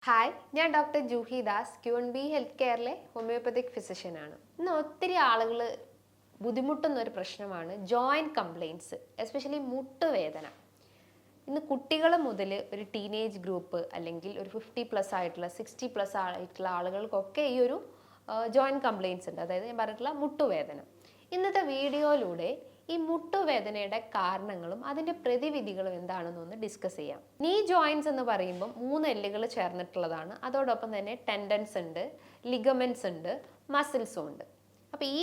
Hi, ഞാൻ doctor Juhi Das Q and B health കെയറിലെ homoeopathic ഫിസിഷ്യനാണ്. ഇന്ന് ഒത്തിരി ആളുകൾ ബുദ്ധിമുട്ടുന്ന ഒരു പ്രശ്നമാണ് ജോയിൻറ്റ് കംപ്ലയിൻറ്റ്സ്, എസ്പെഷ്യലി മുട്ടുവേദന. ഇന്ന് കുട്ടികൾ മുതൽ ഒരു ടീനേജ് ഗ്രൂപ്പ് അല്ലെങ്കിൽ ഒരു 50+ ആയിട്ടുള്ള 60+ ആയിട്ടുള്ള ആളുകൾക്കൊക്കെ ഈ ഒരു ജോയിൻറ്റ് കംപ്ലയിൻറ്റ്സ് ഉണ്ട്. അതായത് ഞാൻ പറഞ്ഞിട്ടുള്ള മുട്ടുവേദന. ഇന്നത്തെ വീഡിയോയിലൂടെ ഈ മുട്ടുവേദനയുടെ കാരണങ്ങളും അതിൻ്റെ പ്രതിവിധികളും എന്താണെന്നൊന്ന് ഡിസ്കസ് ചെയ്യാം. നീ ജോയിൻറ്റ്സ് എന്ന് പറയുമ്പോൾ 3 എല്ലുകൾ ചേർന്നിട്ടുള്ളതാണ്. അതോടൊപ്പം തന്നെ ടെൻഡൻസ് ഉണ്ട്, ലിഗമെൻറ്റ്സ് ഉണ്ട്, മസിൽസും ഉണ്ട്. അപ്പോൾ ഈ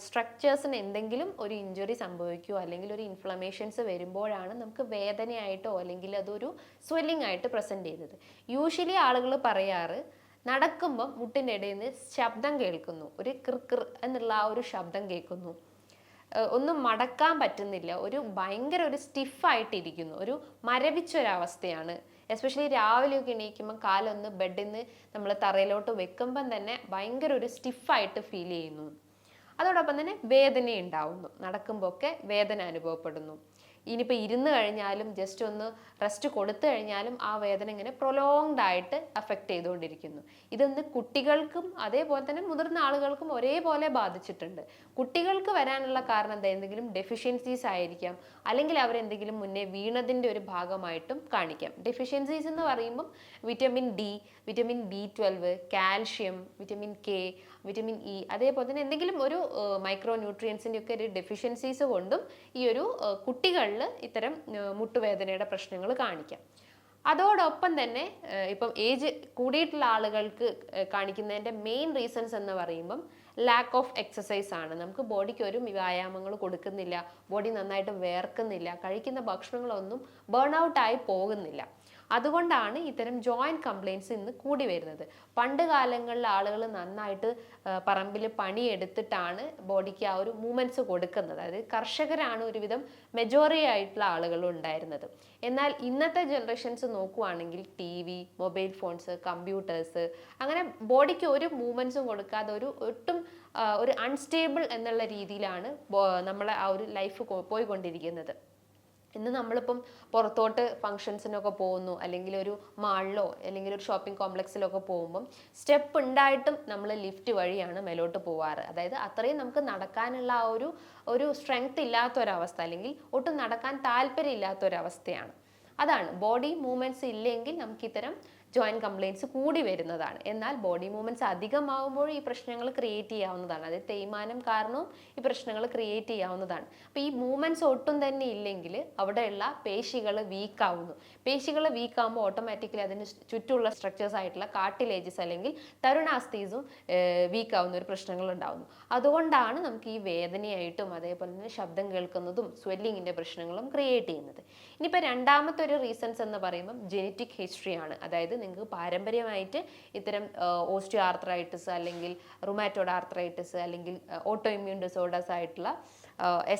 സ്ട്രക്ചേഴ്സിന് എന്തെങ്കിലും ഒരു ഇഞ്ചുറി സംഭവിക്കുകയോ അല്ലെങ്കിൽ ഒരു ഇൻഫ്ലമേഷൻസ് വരുമ്പോഴാണ് നമുക്ക് വേദനയായിട്ടോ അല്ലെങ്കിൽ അതൊരു സ്വെല്ലിംഗ് ആയിട്ട് പ്രസൻറ്റ് ചെയ്യുന്നത്. യൂഷ്വലി ആളുകൾ പറയാറ്, നടക്കുമ്പം മുട്ടിൻ്റെ ഇടയിൽ നിന്ന് ശബ്ദം കേൾക്കുന്നു, ഒരു കിർ എന്നുള്ള ആ ഒരു ശബ്ദം കേൾക്കുന്നു, ഒന്നും മടക്കാൻ പറ്റുന്നില്ല, ഭയങ്കര ഒരു സ്റ്റിഫായിട്ടിരിക്കുന്നു, ഒരു മരവിച്ചൊരവസ്ഥയാണ്. എസ്പെഷ്യലി രാവിലെയൊക്കെ എണീക്കുമ്പോൾ കാലൊന്ന് ബെഡിൽ നിന്ന് നമ്മൾ തറയിലോട്ട് വെക്കുമ്പം തന്നെ ഭയങ്കര ഒരു സ്റ്റിഫായിട്ട് ഫീൽ ചെയ്യുന്നു. അതോടൊപ്പം തന്നെ വേദന ഉണ്ടാവുന്നു, നടക്കുമ്പോൾ ഒക്കെ വേദന അനുഭവപ്പെടുന്നു. ഇനിയിപ്പോൾ ഇരുന്ന് കഴിഞ്ഞാലും ജസ്റ്റ് ഒന്ന് റെസ്റ്റ് കൊടുത്തു കഴിഞ്ഞാലും ആ വേദന ഇങ്ങനെ പ്രൊലോങ്ഡ് ആയിട്ട് അഫക്റ്റ് ചെയ്തുകൊണ്ടിരിക്കുന്നു. ഇതൊന്ന് കുട്ടികൾക്കും അതേപോലെ തന്നെ മുതിർന്ന ആളുകൾക്കും ഒരേപോലെ ബാധിച്ചിട്ടുണ്ട്. കുട്ടികൾക്ക് വരാനുള്ള കാരണം എന്താ, എന്തെങ്കിലും ഡെഫിഷ്യൻസീസ് ആയിരിക്കാം, അല്ലെങ്കിൽ അവരെന്തെങ്കിലും മുന്നേ വീണതിൻ്റെ ഒരു ഭാഗമായിട്ടും കാണിക്കാം. ഡെഫിഷ്യൻസീസ് എന്ന് പറയുമ്പം vitamin D, vitamin B12, calcium, vitamin K, vitamin E, അതേപോലെ തന്നെ എന്തെങ്കിലും ഒരു മൈക്രോ ന്യൂട്രിയൻസിൻ്റെ ഒക്കെ ഒരു ഡെഫിഷ്യൻസീസ് കൊണ്ടും ഈ ഒരു കുട്ടികളിൽ ഇത്തരം മുട്ടുവേദനയുടെ പ്രശ്നങ്ങൾ കാണിക്കാം. അതോടൊപ്പം തന്നെ ഇപ്പം ഏജ് കൂടിയിട്ടുള്ള ആളുകൾക്ക് കാണിക്കുന്നതിൻ്റെ മെയിൻ റീസൺസ് എന്ന് പറയുമ്പം ലാക്ക് ഓഫ് എക്സസൈസ് ആണ്. നമുക്ക് ബോഡിക്ക് ഒരു വ്യായാമങ്ങൾ കൊടുക്കുന്നില്ല, ബോഡി നന്നായിട്ട് വേർക്കുന്നില്ല, കഴിക്കുന്ന ഭക്ഷണങ്ങളൊന്നും ബേൺ ഔട്ടായി പോകുന്നില്ല. അതുകൊണ്ടാണ് ഇത്തരം ജോയിൻറ്റ് കംപ്ലയിൻറ്റ്സ് ഇന്ന് കൂടി വരുന്നത്. പണ്ട് കാലങ്ങളിൽ ആളുകൾ നന്നായിട്ട് പറമ്പിൽ പണിയെടുത്തിട്ടാണ് ബോഡിക്ക് ആ ഒരു മൂവ്മെൻറ്റ്സ് കൊടുക്കുന്നത്. അതായത് കർഷകരാണ് ഒരുവിധം മെജോറിറ്റി ആയിട്ടുള്ള ആളുകളും ഉണ്ടായിരുന്നത്. എന്നാൽ ഇന്നത്തെ ജനറേഷൻസ് നോക്കുവാണെങ്കിൽ TV, മൊബൈൽ ഫോൺസ്, കമ്പ്യൂട്ടേഴ്സ്, അങ്ങനെ ബോഡിക്ക് ഒരു മൂവ്മെൻറ്റ്സും കൊടുക്കാതെ ഒട്ടും ഒരു അൺസ്റ്റേബിൾ എന്നുള്ള രീതിയിലാണ് നമ്മളെ ആ ഒരു ലൈഫ് പോയിക്കൊണ്ടിരിക്കുന്നത്. ഇന്ന് നമ്മളിപ്പം പുറത്തോട്ട് ഫങ്ഷൻസിനൊക്കെ പോകുന്നു, അല്ലെങ്കിൽ ഒരു മാളിലോ അല്ലെങ്കിൽ ഒരു ഷോപ്പിംഗ് കോംപ്ലക്സിലൊക്കെ പോകുമ്പം സ്റ്റെപ്പ് ഉണ്ടായിട്ടും നമ്മൾ ലിഫ്റ്റ് വഴിയാണ് മേലോട്ട് പോവാറ്. അതായത് അത്രയും നമുക്ക് നടക്കാനുള്ള ആ ഒരു സ്ട്രെങ്ത് ഇല്ലാത്തൊരവസ്ഥ, അല്ലെങ്കിൽ ഒട്ടും നടക്കാൻ താല്പര്യം ഇല്ലാത്തൊരവസ്ഥയാണ്. അതാണ് ബോഡി മൂവ്മെൻറ്റ്സ് ഇല്ലെങ്കിൽ നമുക്ക് ഇത്തരം ജോയിൻറ്റ് കംപ്ലയിൻറ്റ്സ് കൂടി വരുന്നതാണ്. എന്നാൽ ബോഡി മൂവ്മെൻറ്റ്സ് അധികമാകുമ്പോൾ ഈ പ്രശ്നങ്ങൾ ക്രിയേറ്റ് ചെയ്യാവുന്നതാണ്. അതായത് തേയ്മാനം കാരണവും ഈ പ്രശ്നങ്ങൾ ക്രിയേറ്റ് ചെയ്യാവുന്നതാണ്. അപ്പോൾ ഈ മൂവ്മെൻറ്റ്സ് ഒട്ടും തന്നെ ഇല്ലെങ്കിൽ അവിടെയുള്ള പേശികൾ വീക്കാവുന്നു. പേശികൾ വീക്കാവുമ്പോൾ ഓട്ടോമാറ്റിക്കലി അതിന് ചുറ്റുമുള്ള സ്ട്രക്ചേഴ്സ് ആയിട്ടുള്ള കാർട്ടിലേജസ് അല്ലെങ്കിൽ തരുണാസ്ഥീസും വീക്കാവുന്ന ഒരു പ്രശ്നങ്ങൾ ഉണ്ടാവുന്നു. അതുകൊണ്ടാണ് നമുക്ക് ഈ വേദനയായിട്ടും അതേപോലെ തന്നെ ശബ്ദം കേൾക്കുന്നതും സ്വെല്ലിങ്ങിൻ്റെ പ്രശ്നങ്ങളും ക്രിയേറ്റ് ചെയ്യുന്നത്. ഇനിയിപ്പോൾ രണ്ടാമത്തെ ഒരു റീസൺസ് എന്ന് പറയുമ്പം ജെനറ്റിക് ഹിസ്റ്ററിയാണ്. അതായത് നിങ്ങൾക്ക് പാരമ്പര്യമായിട്ട് ഇത്തരം ഓസ്റ്റിയോ ആർത്രൈറ്റിസ് അല്ലെങ്കിൽ റുമാറ്റോയ്ഡ് ആർത്രൈറ്റിസ് അല്ലെങ്കിൽ ഓട്ടോ ഇമ്മ്യൂൺ ഡിസോർഡേഴ്സ് ആയിട്ടുള്ള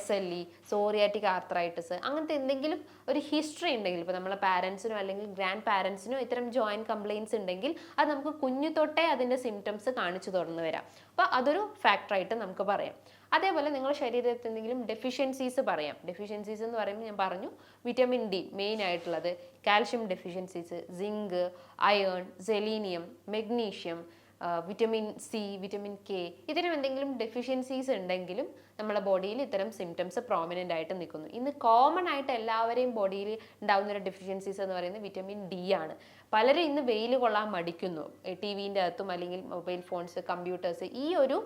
SLE, സോറിയാറ്റിക് ആർത്രൈറ്റിസ്, അങ്ങനത്തെ എന്തെങ്കിലും ഒരു ഹിസ്റ്ററി ഉണ്ടെങ്കിൽ, ഇപ്പോൾ നമ്മളെ പാരൻസിനോ അല്ലെങ്കിൽ ഗ്രാൻഡ് പാരൻസിനോ ഇത്തരം ജോയിൻറ്റ് കംപ്ലയിൻറ്റ്സ് ഉണ്ടെങ്കിൽ അത് നമുക്ക് കുഞ്ഞു തൊട്ടേ അതിൻ്റെ സിംറ്റംസ് കാണിച്ചു തുറന്നു വരാം. അപ്പോൾ അതൊരു ഫാക്ടറായിട്ട് നമുക്ക് പറയാം. അതേപോലെ നിങ്ങളുടെ ശരീരത്തിൽ എന്തെങ്കിലും ഡെഫിഷ്യൻസീസ് പറയാം. ഡെഫിഷ്യൻസീസ് എന്ന് പറയുമ്പോൾ ഞാൻ പറഞ്ഞു, വിറ്റമിൻ ഡി മെയിൻ ആയിട്ടുള്ളത്, calcium deficiencies, zinc, iron, selenium, magnesium, vitamin C, vitamin K, ഇതിനും എന്തെങ്കിലും ഡെഫിഷ്യൻസീസ് ഉണ്ടെങ്കിലും നമ്മുടെ ബോഡിയിൽ ഇത്തരം സിംറ്റംസ് പ്രോമിനൻ്റ് ആയിട്ട് നിൽക്കുന്നു. ഇന്ന് കോമൺ ആയിട്ട് എല്ലാവരെയും ബോഡിയിൽ ഉണ്ടാകുന്ന ഒരു ഡെഫിഷ്യൻസീസ് എന്ന് പറയുന്നത് വിറ്റമിൻ ഡി ആണ്. പലരും ഇന്ന് വെയിൽ കൊള്ളാൻ മടിക്കുന്നു. TVൻ്റെ അകത്തും അല്ലെങ്കിൽ മൊബൈൽ ഫോൺസ്, കമ്പ്യൂട്ടേഴ്സ്, ഈ ഒരു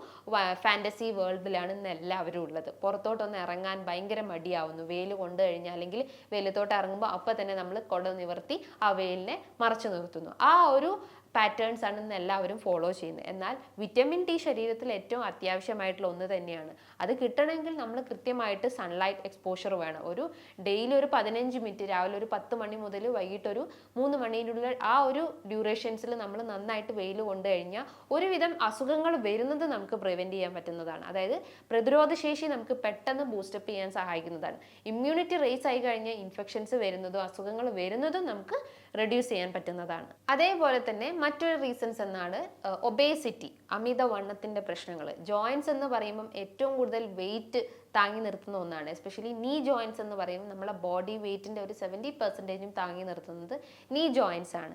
ഫാൻറ്റസി വേൾഡിലാണ് ഇന്ന് എല്ലാവരും ഉള്ളത്. പുറത്തോട്ടൊന്ന് ഇറങ്ങാൻ ഭയങ്കര മടിയാവുന്നു. വെയിൽ കൊണ്ടു കഴിഞ്ഞാൽ അല്ലെങ്കിൽ വെയിലത്തോട്ട് ഇറങ്ങുമ്പോൾ അപ്പം തന്നെ നമ്മൾ കുട നിവർത്തി ആ വെയിലിനെ മറച്ചു നിർത്തുന്നു. ആ ഒരു പാറ്റേൺസ് ആണ് ഇന്ന് എല്ലാവരും ഫോളോ ചെയ്യുന്നത്. എന്നാൽ വിറ്റമിൻ ഡി ശരീരത്തിൽ ഏറ്റവും അത്യാവശ്യമായിട്ടുള്ള ഒന്ന് തന്നെയാണ്. അത് കിട്ടണമെങ്കിൽ നമ്മൾ കൃത്യമായിട്ട് സൺലൈറ്റ് എക്സ്പോഷർ വേണം. ഡെയിലി ഒരു 15 മിനിറ്റ്, രാവിലെ ഒരു 10 മണി മുതൽ വൈകിട്ടൊരു 3 മണിയിലുള്ള ആ ഒരു ഡ്യൂറേഷൻസിൽ നമ്മൾ നന്നായിട്ട് വെയിൽ കൊണ്ടു കഴിഞ്ഞാൽ ഒരുവിധം അസുഖങ്ങൾ വരുന്നത് നമുക്ക് പ്രിവെൻറ്റ് ചെയ്യാൻ പറ്റുന്നതാണ്. അതായത് പ്രതിരോധശേഷി നമുക്ക് പെട്ടെന്ന് ബൂസ്റ്റപ്പ് ചെയ്യാൻ സഹായിക്കുന്നതാണ്. ഇമ്മ്യൂണിറ്റി റേസ് ആയി കഴിഞ്ഞാൽ ഇൻഫെക്ഷൻസ് വരുന്നതും അസുഖങ്ങൾ വരുന്നതും നമുക്ക് റെഡ്യൂസ് ചെയ്യാൻ പറ്റുന്നതാണ്. അതേപോലെ തന്നെ മറ്റൊരു റീസൺസ് എന്നാണ് ഒബേസിറ്റി, അമിതവണ്ണത്തിൻ്റെ പ്രശ്നങ്ങൾ. ജോയിൻറ്റ്സ് എന്ന് പറയുമ്പം ഏറ്റവും കൂടുതൽ വെയിറ്റ് താങ്ങി നിർത്തുന്ന ഒന്നാണ്. എസ്പെഷ്യലി നീ ജോയിൻസ് എന്ന് പറയുമ്പോൾ നമ്മളെ ബോഡി വെയ്റ്റിൻ്റെ ഒരു 70% താങ്ങി നിർത്തുന്നത് നീ ജോയിൻസ് ആണ്.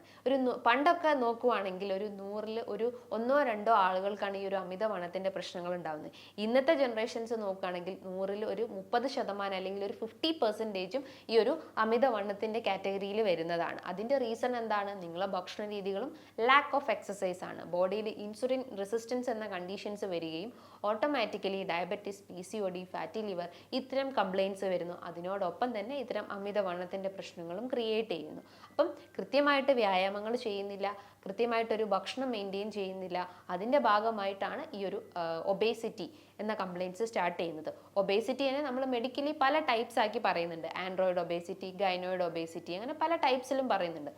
പണ്ടൊക്കെ നോക്കുവാണെങ്കിൽ ഒരു 100-ൽ ഒരു 1-2 ആളുകൾക്കാണ് ഈ ഒരു അമിതവണ്ണത്തിൻ്റെ പ്രശ്നങ്ങൾ ഉണ്ടാകുന്നത്. ഇന്നത്തെ ജനറേഷൻസ് നോക്കുകയാണെങ്കിൽ 100-ൽ ഒരു 30% അല്ലെങ്കിൽ ഒരു 50% ഈ ഒരു അമിതവണ്ണത്തിൻ്റെ കാറ്റഗറിയിൽ വരുന്നതാണ്. അതിൻ്റെ റീസൺ എന്താണ്? നിങ്ങളെ ഭക്ഷണ രീതികളും ലാക്ക് ഓഫ് എക്സസൈസ് ആണ്. ബോഡിയിൽ ഇൻസുലിൻ റെസിസ്റ്റൻസ് എന്ന കണ്ടീഷൻസ് വരികയും automatically diabetes, PCOD, fatty liver ഇത്തരം കംപ്ലയിൻസ് വരുന്നു. അതിനോടൊപ്പം തന്നെ ഇത്തരം അമിതവണ്ണത്തിൻ്റെ പ്രശ്നങ്ങളും ക്രിയേറ്റ് ചെയ്യുന്നു. അപ്പം കൃത്യമായിട്ട് വ്യായാമങ്ങൾ ചെയ്യുന്നില്ല, കൃത്യമായിട്ടൊരു ഭക്ഷണം മെയിൻറ്റെയിൻ ചെയ്യുന്നില്ല, അതിൻ്റെ ഭാഗമായിട്ടാണ് ഈ ഒരു ഒബേസിറ്റി എന്ന കംപ്ലയിൻസ് സ്റ്റാർട്ട് ചെയ്യുന്നത്. ഒബേസിറ്റിനെ നമ്മൾ മെഡിക്കലി പല ടൈപ്സ് ആക്കി പറയുന്നുണ്ട്. ആൻഡ്രോയിഡ് ഒബേസിറ്റി, ഗൈനോയിഡ് ഒബേസിറ്റി, അങ്ങനെ പല ടൈപ്സിലും പറയുന്നുണ്ട്.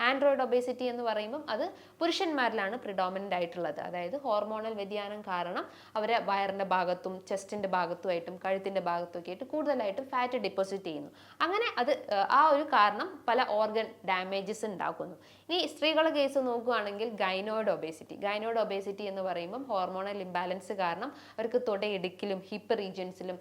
ആൻഡ്രോയിഡ് ഒബേസിറ്റി എന്ന് പറയുമ്പം അത് പുരുഷന്മാരിലാണ് പ്രിഡോമിനൻ്റ് ആയിട്ടുള്ളത്. അതായത് ഹോർമോണൽ വ്യതിയാനം കാരണം അവരെ വയറിൻ്റെ ഭാഗത്തും ചെസ്റ്റിൻ്റെ ഭാഗത്തുമായിട്ടും കഴുത്തിൻ്റെ ഭാഗത്തുമൊക്കെ ആയിട്ട് കൂടുതലായിട്ടും ഫാറ്റ് ഡിപ്പോസിറ്റ് ചെയ്യുന്നു. അങ്ങനെ അത് ആ ഒരു കാരണം പല ഓർഗൻ ഡാമേജസ് ഉണ്ടാക്കുന്നു. ഇനി സ്ത്രീകളുടെ കേസ് നോക്കുകയാണെങ്കിൽ ഗൈനോയിഡ് ഒബേസിറ്റി എന്ന് പറയുമ്പം ഹോർമോണൽ ഇംബാലൻസ് കാരണം അവർക്ക് തുടയിടുക്കിലും ഹിപ്പ് റീജിയൻസിലും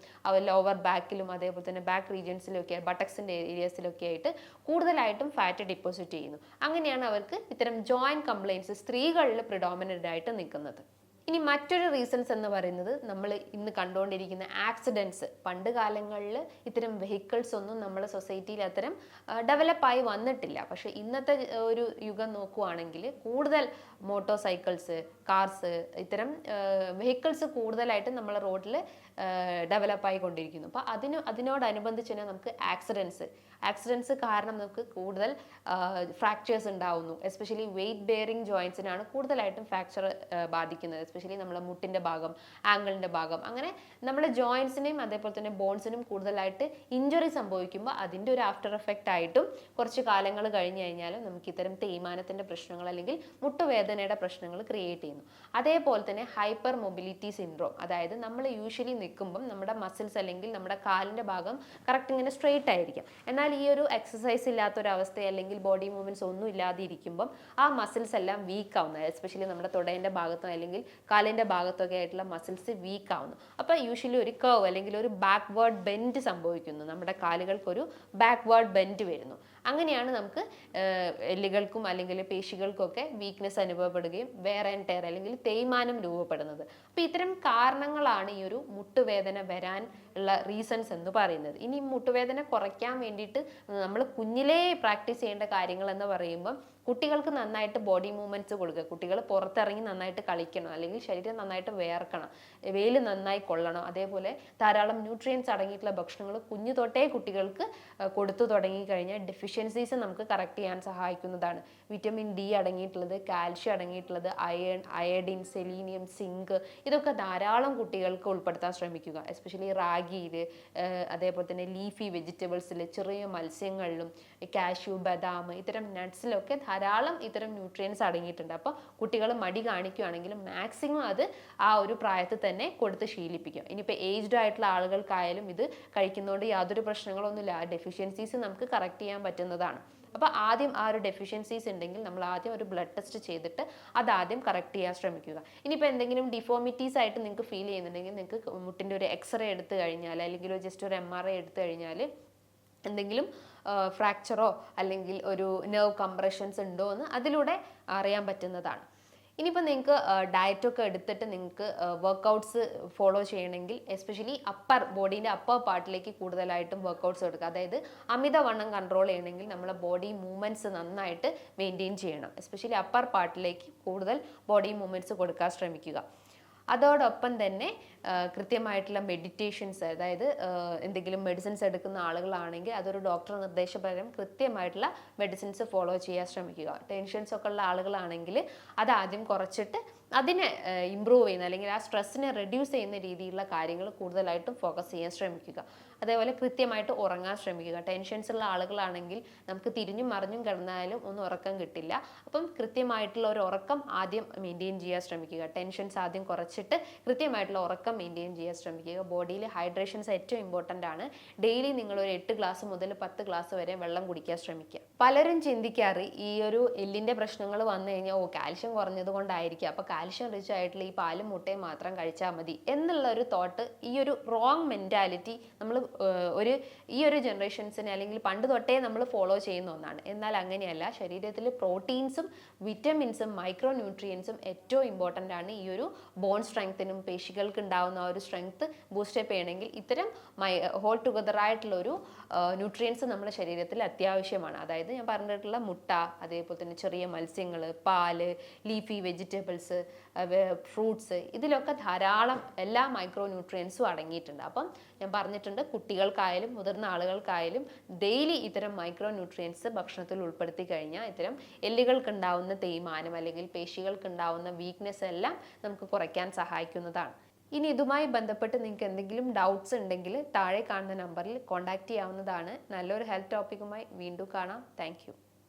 ലോവർ ബാക്കിലും അതേപോലെ തന്നെ ബാക്ക് റീജിയൻസിലും ഒക്കെ ബട്ടക്സിൻ്റെ ഏരിയസിലൊക്കെ ആയിട്ട് കൂടുതലായിട്ടും ഫാറ്റ് ഡിപ്പോസിറ്റ് ചെയ്യുന്നു. അങ്ങനെയാണ് അവർക്ക് ഇത്തരം ജോയിൻറ്റ് കംപ്ലയിൻസ് സ്ത്രീകളിൽ പ്രിഡോമിനൻ്റ് ആയിട്ട് നിൽക്കുന്നത്. ഇനി മറ്റൊരു റീസൺസ് എന്ന് പറയുന്നത് നമ്മൾ ഇന്ന് കണ്ടുകൊണ്ടിരിക്കുന്ന ആക്സിഡൻസ്. പണ്ട് കാലങ്ങളിൽ ഇത്തരം വെഹിക്കിൾസ് ഒന്നും നമ്മുടെ സൊസൈറ്റിയിൽ അത്തരം ഡെവലപ്പായി വന്നിട്ടില്ല. പക്ഷേ ഇന്നത്തെ ഒരു യുഗം നോക്കുവാണെങ്കിൽ കൂടുതൽ മോട്ടോർ സൈക്കിൾസ്, കാർസ്, ഇത്തരം വെഹിക്കിൾസ് കൂടുതലായിട്ട് നമ്മളെ റോഡിൽ ഡെവലപ്പായി കൊണ്ടിരിക്കുന്നു. അപ്പോൾ അതിനോടനുബന്ധിച്ച് തന്നെ നമുക്ക് ആക്സിഡൻസ് കാരണം നമുക്ക് കൂടുതൽ ഫ്രാക്ചേഴ്സ് ഉണ്ടാവുന്നു. എസ്പെഷ്യലി വെയിറ്റ് ബെയറിംഗ് ജോയിൻസിനാണ് കൂടുതലായിട്ടും ഫ്രാക്ചർ ബാധിക്കുന്നത്. എസ്പെഷ്യലി നമ്മളെ മുട്ടിൻ്റെ ഭാഗം, ആംഗിളിൻ്റെ ഭാഗം, അങ്ങനെ നമ്മുടെ ജോയിൻസിനെയും അതേപോലെ തന്നെ ബോൺസിനും കൂടുതലായിട്ട് ഇഞ്ചുറി സംഭവിക്കുമ്പോൾ അതിൻ്റെ ഒരു ആഫ്റ്റർ എഫക്റ്റ് ആയിട്ടും കുറച്ച് കാലങ്ങൾ കഴിഞ്ഞ് കഴിഞ്ഞാൽ നമുക്ക് ഇത്തരം തേയ്മാനത്തിൻ്റെ പ്രശ്നങ്ങൾ അല്ലെങ്കിൽ മുട്ടുവേദനയുടെ പ്രശ്നങ്ങൾ ക്രിയേറ്റ് ചെയ്യുന്നു. അതേപോലെ തന്നെ ഹൈപ്പർ മൊബിലിറ്റി സിൻഡ്രോം, അതായത് നമ്മൾ യൂഷ്വലി നിൽക്കുമ്പം നമ്മുടെ മസിൽസ് അല്ലെങ്കിൽ നമ്മുടെ കാലിൻ്റെ ഭാഗം കറക്റ്റ് ഇങ്ങനെ സ്ട്രെയിറ്റ് ആയിരിക്കും. എന്നാൽ ഈ ഒരു എക്സസൈസ് ഇല്ലാത്തൊരവസ്ഥ അല്ലെങ്കിൽ ബോഡി മൂവ്മെൻറ്റ്സ് ഒന്നും ഇല്ലാതെ ഇരിക്കുമ്പം ആ മസിൽസ് എല്ലാം വീക്ക് ആവുന്നത്. എസ്പെഷ്യലി നമ്മുടെ തുടേൻ്റെ ഭാഗത്തോ അല്ലെങ്കിൽ കാലിൻ്റെ ഭാഗത്തൊക്കെ ആയിട്ടുള്ള മസിൽസ് വീക്ക് ആവുന്നു. അപ്പോൾ യൂഷ്വലി ഒരു കർവ് അല്ലെങ്കിൽ ഒരു ബാക്ക്വേർഡ് ബെൻഡ് സംഭവിക്കുന്നു. നമ്മുടെ കാലുകൾക്കൊരു ബാക്ക്വേർഡ് ബെൻഡ് വരുന്നു. അങ്ങനെയാണ് നമുക്ക് എല്ലുകൾക്കും അല്ലെങ്കിൽ പേശികൾക്കൊക്കെ വീക്ക്നെസ് അനുഭവപ്പെടുകയും വേർ ആൻഡ് ടയർ അല്ലെങ്കിൽ തേയ്മാനം രൂപപ്പെടുന്നത്. അപ്പോൾ ഇത്തരം കാരണങ്ങളാണ് ഈ ഒരു മുട്ടുവേദന വരാൻ ഉള്ള റീസൺസ് എന്ന് പറയുന്നത്. ഇനി മുട്ടുവേദന കുറയ്ക്കാൻ വേണ്ടിയിട്ട് നമ്മൾ കുഞ്ഞിലേ പ്രാക്ടീസ് ചെയ്യേണ്ട കാര്യങ്ങൾ എന്ന് പറയുമ്പം കുട്ടികൾക്ക് നന്നായിട്ട് ബോഡി മൂവ്മെൻറ്റ്സ് കൊടുക്കുക. കുട്ടികൾ പുറത്തിറങ്ങി നന്നായിട്ട് കളിക്കണം, അല്ലെങ്കിൽ ശരീരം നന്നായിട്ട് വേർക്കണം, വെയിൽ നന്നായി കൊള്ളണം. അതേപോലെ ധാരാളം ന്യൂട്രിയൻസ് അടങ്ങിയിട്ടുള്ള ഭക്ഷണങ്ങൾ കുഞ്ഞു തൊട്ടേ കുട്ടികൾക്ക് കൊടുത്തു തുടങ്ങിക്കഴിഞ്ഞാൽ ഡെഫിഷ്യൻസീസ് നമുക്ക് കറക്റ്റ് ചെയ്യാൻ സഹായിക്കുന്നതാണ്. വിറ്റമിൻ ഡി അടങ്ങിയിട്ടുള്ളത്, കാൽഷ്യം അടങ്ങിയിട്ടുള്ളത്, അയൺ, അയഡിൻ, സെലീനിയം, സിങ്ക്, ഇതൊക്കെ ധാരാളം കുട്ടികൾക്ക് ഉൾപ്പെടുത്താൻ ശ്രമിക്കുക. എസ്പെഷ്യലി റാഗിയിൽ, അതേപോലെ തന്നെ ലീഫി വെജിറ്റബിൾസിൽ, ചെറിയ മത്സ്യങ്ങളിലും, കാഷ്യൂ, ബദാം, ഇത്തരം നട്ട്സിലൊക്കെ ധാരാളം ഇത്തരം ന്യൂട്രിയൻസ് അടങ്ങിയിട്ടുണ്ട്. അപ്പോൾ കുട്ടികൾ മടി കാണിക്കുകയാണെങ്കിലും മാക്സിമം അത് ആ ഒരു പ്രായത്തിൽ തന്നെ കൊടുത്ത് ശീലിപ്പിക്കുക. ഇനിയിപ്പോൾ ഏജ്ഡ് ആയിട്ടുള്ള ആളുകൾക്കായാലും ഇത് കഴിക്കുന്നതുകൊണ്ട് യാതൊരു പ്രശ്നങ്ങളൊന്നുമില്ല. ആ ഡെഫിഷ്യൻസീസ് നമുക്ക് കറക്റ്റ് ചെയ്യാൻ പറ്റുന്നതാണ്. അപ്പോൾ ആദ്യം ആ ഒരു ഡെഫിഷ്യൻസീസ് ഉണ്ടെങ്കിൽ നമ്മൾ ആദ്യം ഒരു ബ്ലഡ് ടെസ്റ്റ് ചെയ്തിട്ട് അതാദ്യം കറക്റ്റ് ചെയ്യാൻ ശ്രമിക്കുക. ഇനിയിപ്പോൾ എന്തെങ്കിലും ഡിഫോമിറ്റീസ് ആയിട്ട് നിങ്ങൾക്ക് ഫീൽ ചെയ്യുന്നുണ്ടെങ്കിൽ നിങ്ങൾക്ക് മുട്ടിൻ്റെ ഒരു എക്സ്റേ എടുത്തു കഴിഞ്ഞാൽ അല്ലെങ്കിൽ ജസ്റ്റ് ഒരു MRI എടുത്തു കഴിഞ്ഞാൽ എന്തെങ്കിലും ഫ്രാക്ചറോ അല്ലെങ്കിൽ ഒരു നെർവ് കംപ്രഷൻസ് ഉണ്ടോ എന്ന് അതിലൂടെ അറിയാൻ പറ്റുന്നതാണ്. ഇനിയിപ്പോൾ നിങ്ങൾക്ക് ഡയറ്റൊക്കെ എടുത്തിട്ട് നിങ്ങൾക്ക് വർക്കൗട്ട്സ് ഫോളോ ചെയ്യണമെങ്കിൽ എസ്പെഷ്യലി ബോഡീൻ്റെ അപ്പർ പാർട്ടിലേക്ക് കൂടുതലായിട്ടും വർക്കൗട്ട്സ് എടുക്കുക. അതായത് അമിതവണ്ണം കൺട്രോൾ ചെയ്യണമെങ്കിൽ നമ്മളെ ബോഡി മൂവ്മെൻറ്റ്സ് നന്നായിട്ട് മെയിൻറ്റെയിൻ ചെയ്യണം. എസ്പെഷ്യലി അപ്പർ പാർട്ടിലേക്ക് കൂടുതൽ ബോഡി മൂവ്മെൻറ്റ്സ് കൊടുക്കാൻ ശ്രമിക്കുക. അതോടൊപ്പം തന്നെ കൃത്യമായിട്ടുള്ള മെഡിറ്റേഷൻസ്, അതായത് എന്തെങ്കിലും മെഡിസിൻസ് എടുക്കുന്ന ആളുകളാണെങ്കിൽ അതൊരു ഡോക്ടർ നിർദ്ദേശപ്രകാരം കൃത്യമായിട്ടുള്ള മെഡിസിൻസ് ഫോളോ ചെയ്യാൻ ശ്രമിക്കുക. ടെൻഷൻസ് ഒക്കെ ഉള്ള ആളുകളാണെങ്കിൽ അതാദ്യം കുറച്ചിട്ട് അതിനെ ഇമ്പ്രൂവ് ചെയ്യുന്ന അല്ലെങ്കിൽ ആ സ്ട്രെസ്സിനെ റെഡ്യൂസ് ചെയ്യുന്ന രീതിയിലുള്ള കാര്യങ്ങൾ കൂടുതലായിട്ടും ഫോക്കസ് ചെയ്യാൻ ശ്രമിക്കുക. അതേപോലെ കൃത്യമായിട്ട് ഉറങ്ങാൻ ശ്രമിക്കുക. ടെൻഷൻസ് ഉള്ള ആളുകളാണെങ്കിൽ നമുക്ക് തിരിഞ്ഞും മറിഞ്ഞും കിടന്നാലും ഒന്നും ഉറക്കം കിട്ടില്ല. അപ്പം കൃത്യമായിട്ടുള്ള ഒരു ഉറക്കം ആദ്യം മെയിൻറ്റെയിൻ ചെയ്യാൻ ശ്രമിക്കുക. ടെൻഷൻസ് ആദ്യം കുറച്ചിട്ട് കൃത്യമായിട്ടുള്ള ഉറക്കം മെയിൻറ്റെയിൻ ചെയ്യാൻ ശ്രമിക്കുക. ബോഡിയിൽ ഹൈഡ്രേഷൻസ് ഏറ്റവും ഇമ്പോർട്ടൻ്റ് ആണ്. ഡെയിലി നിങ്ങളൊരു 8 ഗ്ലാസ് മുതൽ 10 ഗ്ലാസ് വരെ വെള്ളം കുടിക്കാൻ ശ്രമിക്കുക. പലരും ചിന്തിക്കാറ് ഈ ഒരു എല്ലിൻ്റെ പ്രശ്നങ്ങൾ വന്നു കഴിഞ്ഞാൽ കാൽഷ്യം കുറഞ്ഞത് കൊണ്ടായിരിക്കും, അപ്പോൾ കാൽഷ്യം റിച്ച് ആയിട്ടുള്ള ഈ പാലും മുട്ടയും മാത്രം കഴിച്ചാൽ മതി എന്നുള്ള ഒരു തോട്ട്, ഈ ഒരു റോങ് മെൻറ്റാലിറ്റി നമ്മൾ ഈ ഒരു ജനറേഷൻസിനെ അല്ലെങ്കിൽ പണ്ട് തൊട്ടേ നമ്മൾ ഫോളോ ചെയ്യുന്ന ഒന്നാണ്. എന്നാൽ അങ്ങനെയല്ല. ശരീരത്തിൽ പ്രോട്ടീൻസും വിറ്റമിൻസും മൈക്രോ ന്യൂട്രിയൻസും ഏറ്റവും ഇമ്പോർട്ടൻ്റ് ആണ്. ഈ ഒരു ബോൺ സ്ട്രെങ്ത്തിനും പേശികൾക്ക് ഉണ്ടാവുന്ന ആ ഒരു സ്ട്രെങ്ത്ത് ബൂസ്റ്റപ്പ് ചെയ്യണമെങ്കിൽ ഇത്തരം ഹോൾ ടുഗദർ ആയിട്ടുള്ള ഒരു ന്യൂട്രിയൻസ് നമ്മുടെ ശരീരത്തിൽ അത്യാവശ്യമാണ്. അതായത് ഞാൻ പറഞ്ഞിട്ടുള്ള മുട്ട, അതേപോലെ തന്നെ ചെറിയ മത്സ്യങ്ങൾ, പാല്, ലീഫി വെജിറ്റബിൾസ്, ഫ്രൂട്ട്സ്, ഇതിലൊക്കെ ധാരാളം എല്ലാ മൈക്രോ ന്യൂട്രിയൻസും അടങ്ങിയിട്ടുണ്ട്. അപ്പം ഞാൻ പറഞ്ഞിട്ടുണ്ട്, കുട്ടികൾക്കായാലും മുതിർന്ന ആളുകൾക്കായാലും ഡെയിലി ഇത്തരം മൈക്രോ ന്യൂട്രിയൻസ് ഭക്ഷണത്തിൽ ഉൾപ്പെടുത്തി കഴിഞ്ഞാൽ ഇത്തരം എല്ലുകൾക്കുണ്ടാവുന്ന തേയ്മാനം അല്ലെങ്കിൽ പേശികൾക്കുണ്ടാവുന്ന വീക്ക്നെസ് എല്ലാം നമുക്ക് കുറയ്ക്കാൻ സഹായിക്കുന്നതാണ്. ഇനി ഇതുമായി ബന്ധപ്പെട്ട് നിങ്ങൾക്ക് എന്തെങ്കിലും ഡൗട്ട്സ് ഉണ്ടെങ്കിൽ താഴെ കാണുന്ന നമ്പറിൽ കോൺടാക്റ്റ് ചെയ്യാവുന്നതാണ്. നല്ലൊരു ഹെൽത്ത് ടോപ്പിക്കുമായി വീണ്ടും കാണാം. താങ്ക്